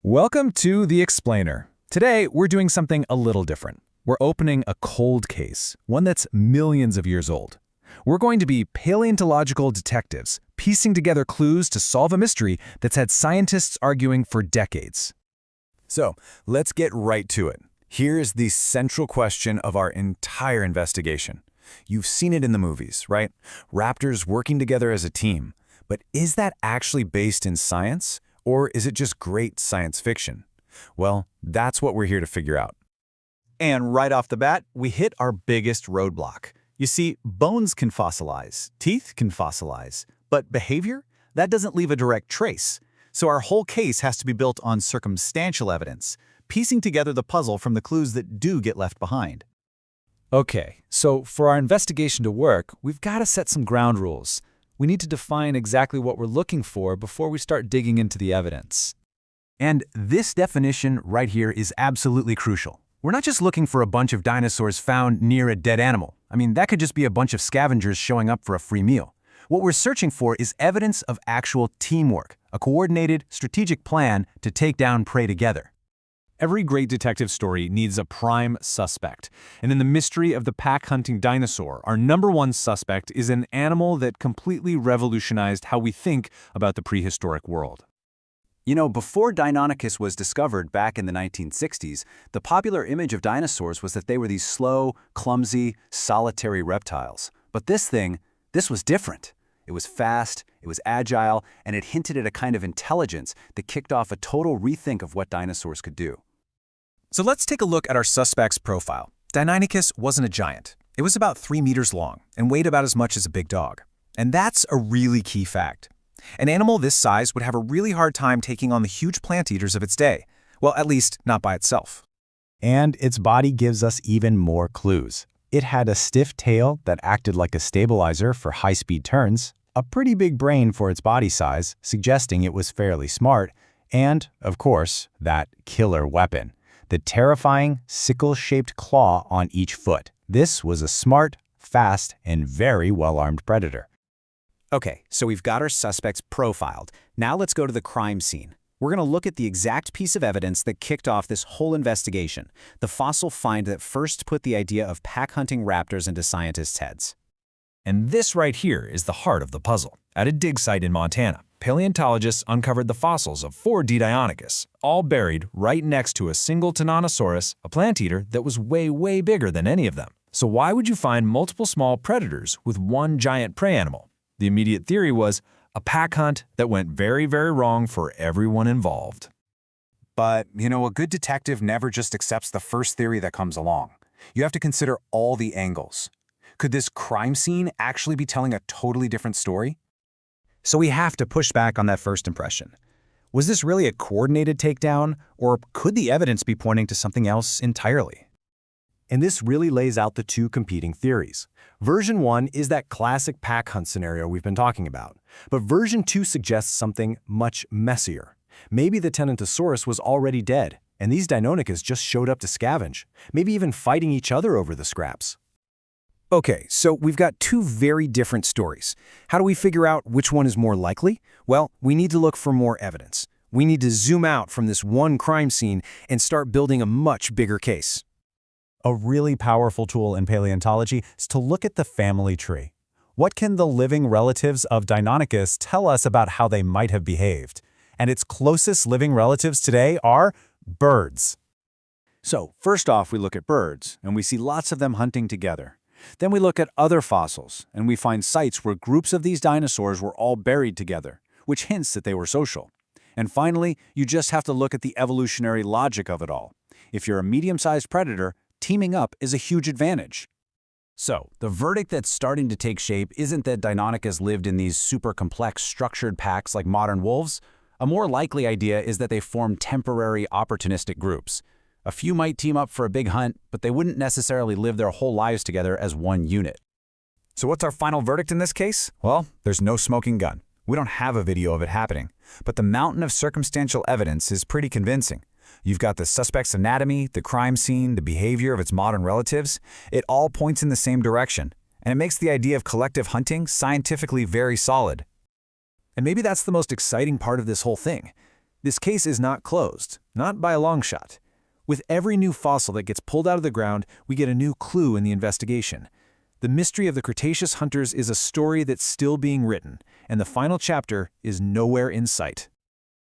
Welcome to The Explainer. Today, we're doing something a little different. We're opening a cold case, one that's millions of years old. We're going to be paleontological detectives, piecing together clues to solve a mystery that's had scientists arguing for decades. So, let's get right to it. Here's the central question of our entire investigation. You've seen it in the movies, right? Raptors working together as a team. But is that actually based in science? Or is it just great science fiction? Well, that's what we're here to figure out. And right off the bat, we hit our biggest roadblock. You see, bones can fossilize, teeth can fossilize, but behavior? That doesn't leave a direct trace. So our whole case has to be built on circumstantial evidence, piecing together the puzzle from the clues that do get left behind. Okay, so for our investigation to work, we've got to set some ground rules. We need to define exactly what we're looking for before we start digging into the evidence. And this definition right here is absolutely crucial. We're not just looking for a bunch of dinosaurs found near a dead animal. I mean, that could just be a bunch of scavengers showing up for a free meal. What we're searching for is evidence of actual teamwork, a coordinated, strategic plan to take down prey together. Every great detective story needs a prime suspect. And in the mystery of the pack-hunting dinosaur, our number one suspect is an animal that completely revolutionized how we think about the prehistoric world. You know, before Deinonychus was discovered back in the 1960s, the popular image of dinosaurs was that they were these slow, clumsy, solitary reptiles. But this was different. It was fast, it was agile, and it hinted at a kind of intelligence that kicked off a total rethink of what dinosaurs could do. So let's take a look at our suspect's profile. Deinonychus wasn't a giant. It was about 3 meters long and weighed about as much as a big dog. And that's a really key fact. An animal this size would have a really hard time taking on the huge plant eaters of its day. Well, at least not by itself. And its body gives us even more clues. It had a stiff tail that acted like a stabilizer for high-speed turns, a pretty big brain for its body size, suggesting it was fairly smart, and, of course, that killer weapon, the terrifying sickle-shaped claw on each foot. This was a smart, fast, and very well-armed predator. Okay, so we've got our suspects profiled. Now let's go to the crime scene. We're going to look at the exact piece of evidence that kicked off this whole investigation, the fossil find that first put the idea of pack-hunting raptors into scientists' heads. And this right here is the heart of the puzzle. At a dig site in Montana, paleontologists uncovered the fossils of 4 Deinonychus, all buried right next to a single Dinosaurus, a plant eater that was way bigger than any of them. So why would you find multiple small predators with one giant prey animal? The immediate theory was a pack hunt that went very wrong for everyone involved. But, you know, a good detective never just accepts the first theory that comes along. You have to consider all the angles. Could this crime scene actually be telling a totally different story? So we have to push back on that first impression. Was this really a coordinated takedown, or could the evidence be pointing to something else entirely? And this really lays out the two competing theories. Version 1 is that classic pack hunt scenario we've been talking about, but version 2 suggests something much messier. Maybe the Deinonychus was already dead, and these Deinonychus just showed up to scavenge, maybe even fighting each other over the scraps. Okay, so we've got 2 very different stories. How do we figure out which one is more likely? Well, we need to look for more evidence. We need to zoom out from this one crime scene and start building a much bigger case. A really powerful tool in paleontology is to look at the family tree. What can the living relatives of Deinonychus tell us about how they might have behaved? And its closest living relatives today are birds. So, first off, we look at birds, and we see lots of them hunting together. Then we look at other fossils, and we find sites where groups of these dinosaurs were all buried together, which hints that they were social. And finally, you just have to look at the evolutionary logic of it all. If you're a medium-sized predator, teaming up is a huge advantage. So, the verdict that's starting to take shape isn't that Deinonychus lived in these super complex structured packs like modern wolves. A more likely idea is that they formed temporary opportunistic groups. A few might team up for a big hunt, but they wouldn't necessarily live their whole lives together as one unit. So what's our final verdict in this case? Well, there's no smoking gun. We don't have a video of it happening, but the mountain of circumstantial evidence is pretty convincing. You've got the suspect's anatomy, the crime scene, the behavior of its modern relatives. It all points in the same direction, and it makes the idea of collective hunting scientifically very solid. And maybe that's the most exciting part of this whole thing. This case is not closed, not by a long shot. With every new fossil that gets pulled out of the ground, we get a new clue in the investigation. The mystery of the Cretaceous hunters is a story that's still being written, and the final chapter is nowhere in sight.